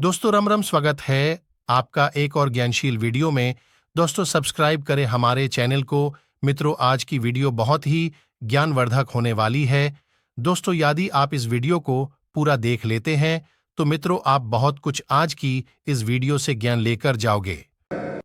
दोस्तों राम राम, स्वागत है आपका एक और ज्ञानशील वीडियो में। दोस्तों सब्सक्राइब करें हमारे चैनल को। मित्रों, आज की वीडियो बहुत ही ज्ञानवर्धक होने वाली है। दोस्तों यदि आप इस वीडियो को पूरा देख लेते हैं तो मित्रों आप बहुत कुछ आज की इस वीडियो से ज्ञान लेकर जाओगे।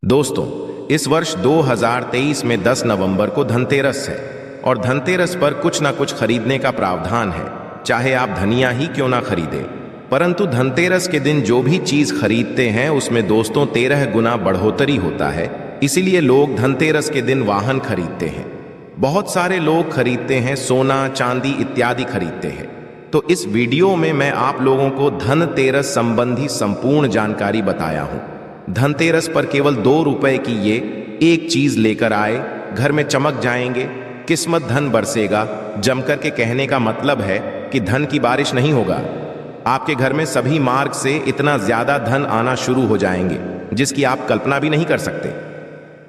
दोस्तों, इस वर्ष 2023 में 10 नवंबर को धनतेरस है और धनतेरस पर कुछ ना कुछ खरीदने का प्रावधान है, चाहे आप धनिया ही क्यों ना खरीदें। परंतु धनतेरस के दिन जो भी चीज खरीदते हैं उसमें दोस्तों 13 गुना बढ़ोतरी होता है। इसीलिए लोग धनतेरस के दिन वाहन खरीदते हैं। बहुत सारे लोग खरीदते हैं सोना, चांदी इत्यादि खरीदते हैं। तो इस वीडियो में मैं आप लोगों को धनतेरस संबंधी संपूर्ण जानकारी बताया हूं। धनतेरस पर केवल 2 रुपए की ये एक चीज लेकर आए, घर में चमक जाएंगे, किस्मत धन बरसेगा। जमकर के कहने का मतलब है कि धन की बारिश नहीं होगा, आपके घर में सभी मार्ग से इतना ज्यादा धन आना शुरू हो जाएंगे जिसकी आप कल्पना भी नहीं कर सकते।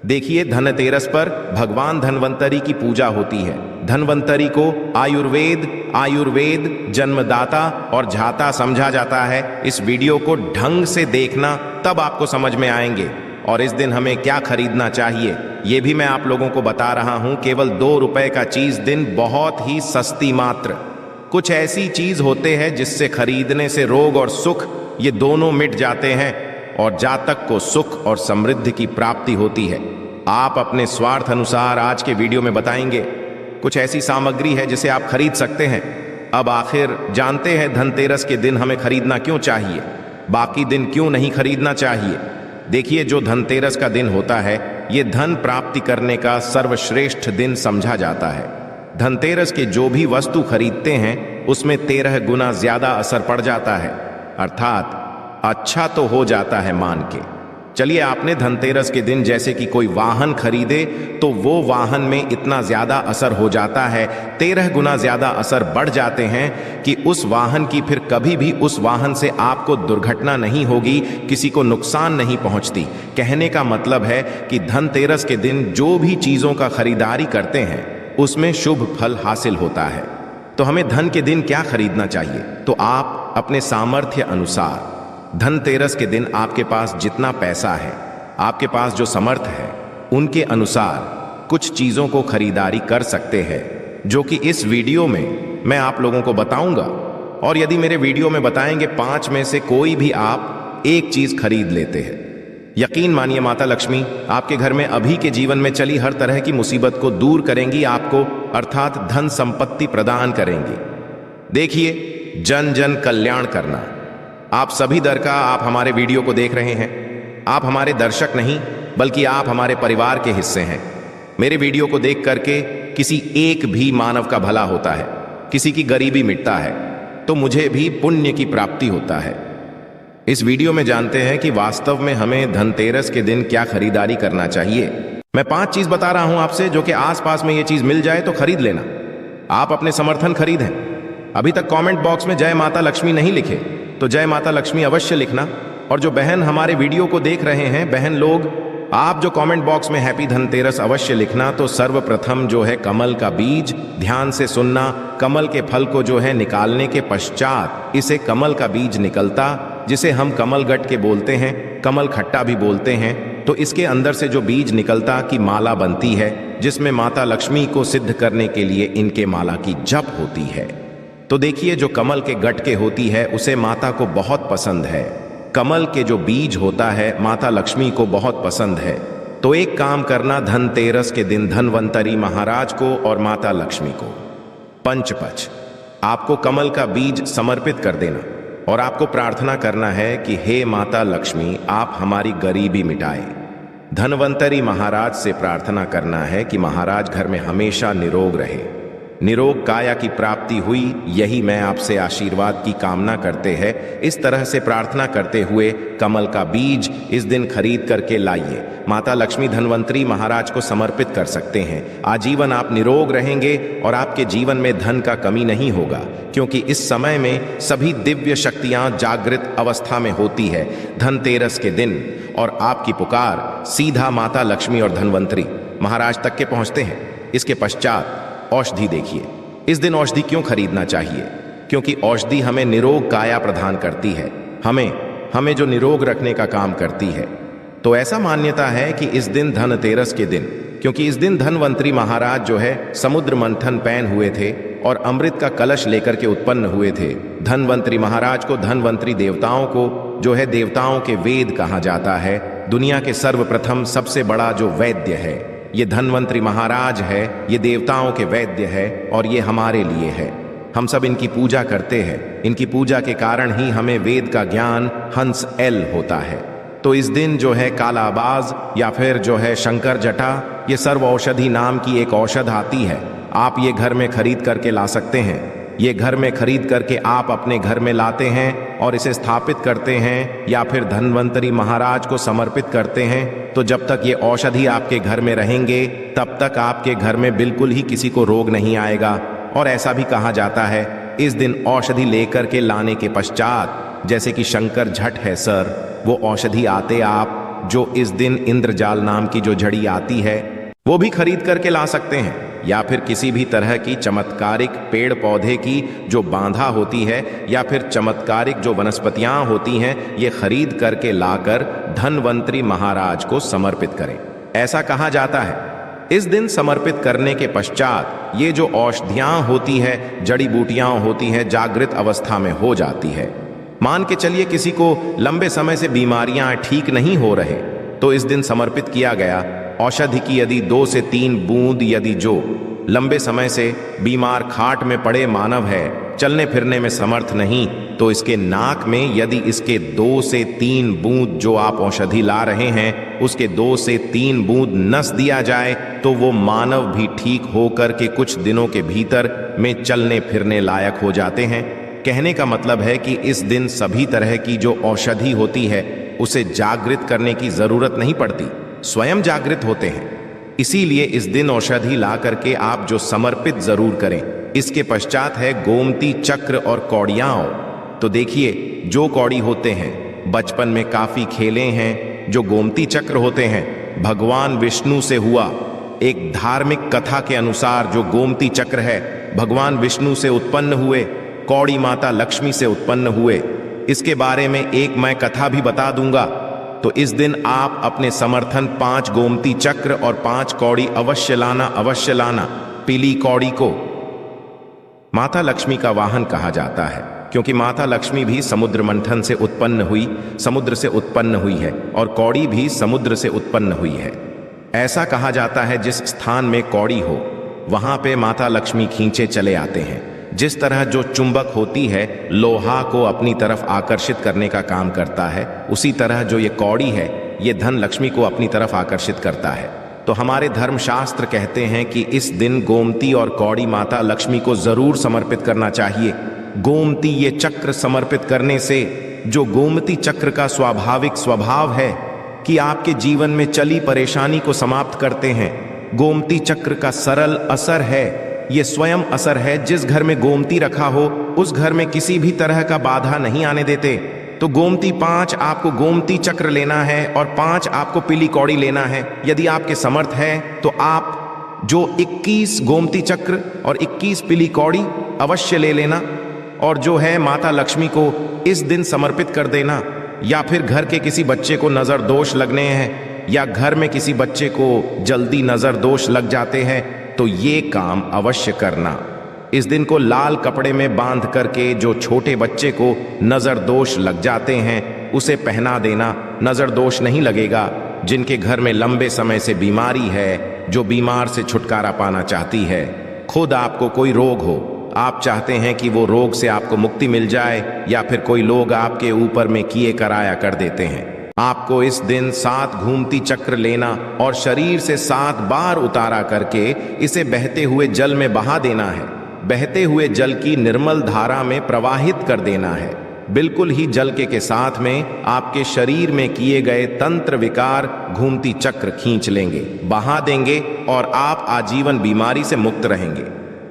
देखिए, धनतेरस पर भगवान धन्वंतरी की पूजा होती है। धन्वंतरी को आयुर्वेद जन्मदाता और झाता समझा जाता है। इस वीडियो को ढंग से देखना, तब आपको समझ में आएंगे। और इस दिन हमें क्या खरीदना चाहिए ये भी मैं आप लोगों को बता रहा हूं। केवल 2 रुपए का चीज दिन बहुत ही सस्ती मात्र। कुछ ऐसी चीज होते हैं जिससे खरीदने से रोग और सुख ये दोनों मिट जाते हैं और जातक को सुख और समृद्धि की प्राप्ति होती है। आप अपने स्वार्थ अनुसार आज के वीडियो में बताएंगे कुछ ऐसी सामग्री है जिसे आप खरीद सकते हैं। अब आखिर जानते हैं धनतेरस के दिन हमें खरीदना क्यों चाहिए, बाकी दिन क्यों नहीं खरीदना चाहिए। देखिए, जो धनतेरस का दिन होता है ये धन प्राप्ति करने का सर्वश्रेष्ठ दिन समझा जाता है। धनतेरस के जो भी वस्तु खरीदते हैं उसमें 13 गुना ज्यादा असर पड़ जाता है, अर्थात अच्छा तो हो जाता है मान के। चलिए, आपने धनतेरस के दिन जैसे कि कोई वाहन खरीदे तो वो वाहन में इतना ज्यादा असर हो जाता है, 13 गुना ज्यादा असर बढ़ जाते हैं कि उस वाहन की फिर कभी भी उस वाहन से आपको दुर्घटना नहीं होगी, किसी को नुकसान नहीं पहुंचती। कहने का मतलब है कि धनतेरस के दिन जो भी चीजों का खरीदारी करते हैं उसमें शुभ फल हासिल होता है। तो हमें धन के दिन क्या खरीदना चाहिए? तो आप अपने सामर्थ्य अनुसार धनतेरस के दिन आपके पास जितना पैसा है, आपके पास जो समर्थ है, उनके अनुसार कुछ चीजों को खरीदारी कर सकते हैं, जो कि इस वीडियो में मैं आप लोगों को बताऊंगा। और यदि मेरे वीडियो में बताएंगे 5 में से कोई भी आप एक चीज खरीद लेते हैं, यकीन मानिए माता लक्ष्मी आपके घर में अभी के जीवन में चली हर तरह की मुसीबत को दूर करेंगी, आपको अर्थात धन संपत्ति प्रदान करेंगी। देखिए, जन जन कल्याण करना। आप सभी दर का आप हमारे वीडियो को देख रहे हैं। आप हमारे दर्शक नहीं बल्कि आप हमारे परिवार के हिस्से हैं। मेरे वीडियो को देख करके किसी एक भी मानव का भला होता है, किसी की गरीबी मिटता है, तो मुझे भी पुण्य की प्राप्ति होता है। इस वीडियो में जानते हैं कि वास्तव में हमें धनतेरस के दिन क्या खरीदारी करना चाहिए। मैं 5 चीज बता रहा हूं आपसे, जो कि आसपास में ये चीज मिल जाए तो खरीद लेना। आप अपने समर्थन खरीदें। अभी तक कमेंट बॉक्स में जय माता लक्ष्मी नहीं लिखे तो जय माता लक्ष्मी अवश्य लिखना। और जो बहन हमारे वीडियो को देख रहे हैं, बहन लोग, आप जो कमेंट बॉक्स में हैप्पी धनतेरस अवश्य लिखना। तो सर्वप्रथम जो है कमल का बीज, ध्यान से सुनना। कमल के फल को जो है निकालने के पश्चात इसे कमल का बीज निकलता, जिसे हम कमल गट के बोलते हैं, कमल खट्टा भी बोलते हैं। तो इसके अंदर से जो बीज निकलता की माला बनती है, जिसमें माता लक्ष्मी को सिद्ध करने के लिए इनके माला की जप होती है। तो देखिए, जो कमल के गट के होती है उसे माता को बहुत पसंद है। कमल के जो बीज होता है माता लक्ष्मी को बहुत पसंद है। तो एक काम करना, धनतेरस के दिन धन्वंतरी महाराज को और माता लक्ष्मी को पंचपच आपको कमल का बीज समर्पित कर देना और आपको प्रार्थना करना है कि हे माता लक्ष्मी, आप हमारी गरीबी मिटाए। धन्वंतरी महाराज से प्रार्थना करना है कि महाराज घर में हमेशा निरोग रहे, निरोग काया की प्राप्ति हुई, यही मैं आपसे आशीर्वाद की कामना करते हैं। इस तरह से प्रार्थना करते हुए कमल का बीज इस दिन खरीद करके लाइए। माता लक्ष्मी धन्वंतरी महाराज को समर्पित कर सकते हैं। आजीवन आप निरोग रहेंगे और आपके जीवन में धन का कमी नहीं होगा, क्योंकि इस समय में सभी दिव्य शक्तियां जागृत अवस्था में होती है धनतेरस के दिन। और आपकी पुकार सीधा माता लक्ष्मी और धन्वंतरी महाराज तक के पहुंचते हैं। इसके पश्चात औषधि देखिए। इस दिन औषधि क्यों खरीदना चाहिए? क्योंकि औषधि हमें निरोग काया प्रदान करती है। हमें हमें जो निरोग रखने का काम करती है। तो ऐसा मान्यता है कि इस दिन धनतेरस के दिन, क्योंकि इस दिन धनवंतरी महाराज जो है समुद्र मंथन पैन हुए थे और अमृत का कलश लेकर के उत्पन्न हुए थे। धनवंतरी महाराज को, धनवंतरी देवताओं को जो है देवताओं के वेद कहा जाता है। दुनिया के सर्वप्रथम सबसे बड़ा जो वैद्य है ये धनवंतरी महाराज है, ये देवताओं के वैद्य है और ये हमारे लिए है। हम सब इनकी पूजा करते हैं। इनकी पूजा के कारण ही हमें वेद का ज्ञान हंस एल होता है। तो इस दिन जो है कालाबाज या फिर जो है शंकर जटा, ये सर्व औषधि नाम की एक औषध आती है। आप ये घर में खरीद करके ला सकते हैं। ये घर में खरीद करके आप अपने घर में लाते हैं और इसे स्थापित करते हैं या फिर धनवंतरी महाराज को समर्पित करते हैं। तो जब तक ये औषधि आपके घर में रहेंगे तब तक आपके घर में बिल्कुल ही किसी को रोग नहीं आएगा। और ऐसा भी कहा जाता है इस दिन औषधि लेकर के लाने के पश्चात, जैसे कि शंकर झट है सर, वो औषधि आते आप जो इस दिन इंद्रजाल नाम की जो झड़ी आती है वो भी खरीद करके ला सकते हैं, या फिर किसी भी तरह की चमत्कारिक पेड़ पौधे की जो बांधा होती है या फिर चमत्कारिक जो वनस्पतियां होती हैं ये खरीद करके लाकर धनवंतरी महाराज को समर्पित करें। ऐसा कहा जाता है इस दिन समर्पित करने के पश्चात ये जो औषधियां होती है, जड़ी बूटियां होती हैं, जागृत अवस्था में हो जाती है। मान के चलिए किसी को लंबे समय से बीमारियां ठीक नहीं हो रहे तो इस दिन समर्पित किया गया औषधि की यदि 2 से 3 बूंद, यदि जो लंबे समय से बीमार खाट में पड़े मानव है, चलने फिरने में समर्थ नहीं, तो इसके नाक में यदि इसके 2 से 3 बूंद जो आप औषधि ला रहे हैं उसके 2 से 3 बूंद नस दिया जाए तो वो मानव भी ठीक होकर के कुछ दिनों के भीतर में चलने फिरने लायक हो जाते हैं। कहने का मतलब है कि इस दिन सभी तरह की जो औषधि होती है उसे जागृत करने की जरूरत नहीं पड़ती, स्वयं जागृत होते हैं। इसीलिए इस दिन औषधि ला करके आप जो समर्पित जरूर करें। इसके पश्चात है गोमती चक्र और कौड़ियाओं। तो देखिए जो कौड़ी होते हैं बचपन में काफी खेले हैं। जो गोमती चक्र होते हैं भगवान विष्णु से हुआ, एक धार्मिक कथा के अनुसार जो गोमती चक्र है भगवान विष्णु से उत्पन्न हुए, कौड़ी माता लक्ष्मी से उत्पन्न हुए। इसके बारे में एक मैं कथा भी बता दूंगा। तो इस दिन आप अपने समर्थन 5 गोमती चक्र और 5 कौड़ी अवश्य लाना। पीली कौड़ी को माता लक्ष्मी का वाहन कहा जाता है, क्योंकि माता लक्ष्मी भी समुद्र मंथन से उत्पन्न हुई, समुद्र से उत्पन्न हुई है, और कौड़ी भी समुद्र से उत्पन्न हुई है। ऐसा कहा जाता है जिस स्थान में कौड़ी हो वहां पे माता लक्ष्मी खींचे चले आते हैं। जिस तरह जो चुंबक होती है लोहा को अपनी तरफ आकर्षित करने का काम करता है, उसी तरह जो ये कौड़ी है ये धन लक्ष्मी को अपनी तरफ आकर्षित करता है। तो हमारे धर्मशास्त्र कहते हैं कि इस दिन गोमती और कौड़ी माता लक्ष्मी को जरूर समर्पित करना चाहिए। गोमती ये चक्र समर्पित करने से जो गोमती चक्र का स्वाभाविक स्वभाव है कि आपके जीवन में चली परेशानी को समाप्त करते हैं। गोमती चक्र का सरल असर है, ये स्वयं असर है। जिस घर में गोमती रखा हो उस घर में किसी भी तरह का बाधा नहीं आने देते। तो गोमती 5 आपको गोमती चक्र लेना है और 5 आपको पीली कौड़ी लेना है। यदि आपके समर्थ है तो आप जो 21 गोमती चक्र और 21 पीली कौड़ी अवश्य ले लेना, और जो है माता लक्ष्मी को इस दिन समर्पित कर देना। या फिर घर के किसी बच्चे को नजर दोष लगने हैं या घर में किसी बच्चे को जल्दी नजर दोष लग जाते हैं तो ये काम अवश्य करना। इस दिन को लाल कपड़े में बांध करके जो छोटे बच्चे को नजर दोष लग जाते हैं उसे पहना देना, नजर दोष नहीं लगेगा। जिनके घर में लंबे समय से बीमारी है, जो बीमार से छुटकारा पाना चाहती है, खुद आपको कोई रोग हो, आप चाहते हैं कि वो रोग से आपको मुक्ति मिल जाए, या फिर कोई लोग आपके ऊपर में किए कराया कर देते हैं, आपको इस दिन 7 घूमती चक्र लेना और शरीर से 7 बार उतारा करके इसे बहते हुए जल में बहा देना है। बहते हुए जल की निर्मल धारा में प्रवाहित कर देना है। बिल्कुल ही जल के साथ में आपके शरीर में किए गए तंत्र विकार घूमती चक्र खींच लेंगे, बहा देंगे और आप आजीवन बीमारी से मुक्त रहेंगे।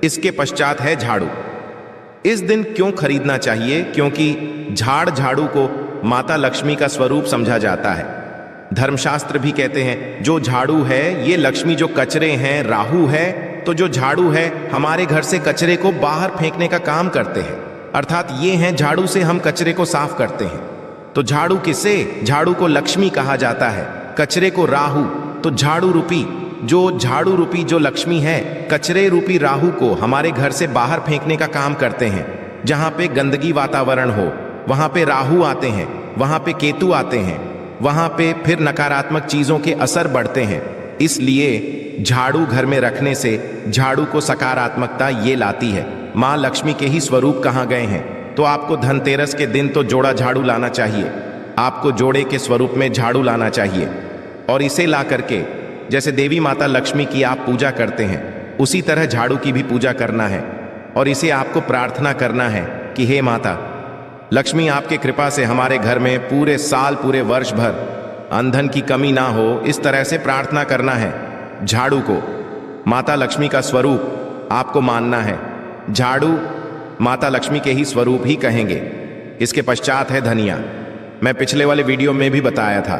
इसके पश्चात है झाड़ू। इस दिन क्यों खरीदना चाहिए? क्योंकि झाड़ू को माता लक्ष्मी का स्वरूप समझा जाता है। धर्मशास्त्र भी कहते हैं जो झाड़ू है ये लक्ष्मी, जो कचरे हैं राहु है, तो जो झाड़ू है हमारे घर से कचरे को बाहर फेंकने का काम करते हैं। अर्थात ये हैं झाड़ू से हम कचरे को साफ करते हैं। तो झाड़ू किसे? झाड़ू को लक्ष्मी कहा जाता है, कचरे को राहु। तो झाड़ू रूपी जो लक्ष्मी है, कचरे रूपी राहु को हमारे घर से बाहर फेंकने का काम करते हैं। जहां पे गंदगी वातावरण हो वहां पे राहु आते हैं, वहां पे केतु आते हैं, वहां पे फिर नकारात्मक चीजों के असर बढ़ते हैं। इसलिए झाड़ू घर में रखने से झाड़ू को सकारात्मकता ये लाती है। माँ लक्ष्मी के ही स्वरूप कहाँ गए हैं? तो आपको धनतेरस के दिन तो जोड़ा झाड़ू लाना चाहिए। आपको जोड़े के स्वरूप में झाड़ू लाना चाहिए और इसे ला करके जैसे देवी माता लक्ष्मी की आप पूजा करते हैं उसी तरह झाड़ू की भी पूजा करना है। और इसे आपको प्रार्थना करना है कि हे माता लक्ष्मी, आपके कृपा से हमारे घर में पूरे साल पूरे वर्ष भर ईंधन की कमी ना हो, इस तरह से प्रार्थना करना है। झाड़ू को माता लक्ष्मी का स्वरूप आपको मानना है। झाड़ू माता लक्ष्मी के ही स्वरूप ही कहेंगे। इसके पश्चात है धनिया। मैं पिछले वाले वीडियो में भी बताया था,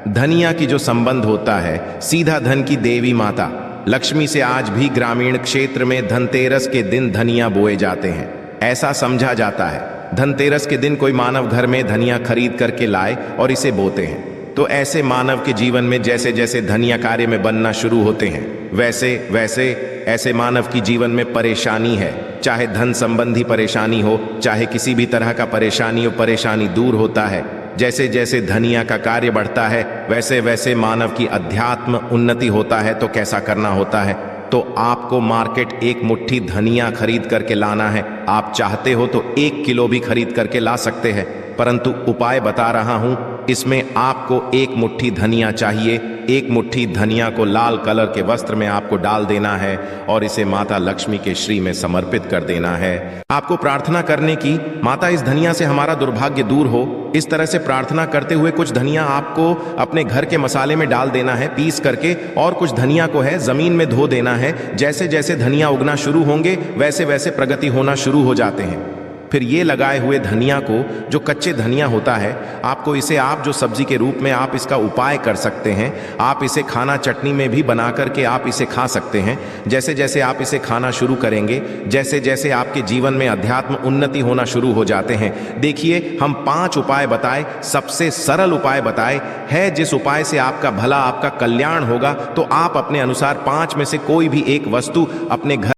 धनिया की जो संबंध होता है सीधा धन की देवी माता लक्ष्मी से आज भी ग्रामीण क्षेत्र में धनतेरस के दिन धनिया बोए जाते हैं। ऐसा समझा जाता है धनतेरस के दिन कोई मानव घर में धनिया खरीद करके लाए और इसे बोते हैं। तो ऐसे मानव के जीवन में जैसे जैसे धनिया कार्य में बनना शुरू होते हैं वैसे वैसे ऐसे मानव की जीवन में परेशानी है, चाहे धन संबंधी परेशानी हो, चाहे किसी भी तरह का परेशानी हो, परेशानी दूर होता है। जैसे जैसे धनिया का कार्य बढ़ता है वैसे वैसे मानव की अध्यात्म उन्नति होता है। तो कैसा करना होता है? तो आपको मार्केट एक मुट्ठी धनिया खरीद करके लाना है। आप चाहते हो तो 1 किलो भी खरीद करके ला सकते हैं, परंतु उपाय बता रहा हूं, इसमें आपको 1 मुट्ठी धनिया चाहिए। 1 मुट्ठी धनिया को लाल कलर के वस्त्र में आपको डाल देना है और इसे माता लक्ष्मी के श्री में समर्पित कर देना है। आपको प्रार्थना करने की, माता इस धनिया से हमारा दुर्भाग्य दूर हो, इस तरह से प्रार्थना करते हुए कुछ धनिया आपको अपने घर के मसाले में डाल देना है पीस करके, और कुछ धनिया को है जमीन में धो देना है। जैसे जैसे धनिया उगना शुरू होंगे वैसे वैसे प्रगति होना शुरू हो जाते हैं। फिर ये लगाए हुए धनिया को, जो कच्चे धनिया होता है, आपको इसे आप जो सब्जी के रूप में आप इसका उपाय कर सकते हैं। आप इसे खाना चटनी में भी बना करके आप इसे खा सकते हैं। जैसे जैसे आप इसे खाना शुरू करेंगे, जैसे जैसे आपके जीवन में अध्यात्म उन्नति होना शुरू हो जाते हैं। देखिए, हम 5 उपाय बताए, सबसे सरल उपाय बताए है, जिस उपाय से आपका भला, आपका कल्याण होगा। तो आप अपने अनुसार 5 में से कोई भी एक वस्तु अपने घर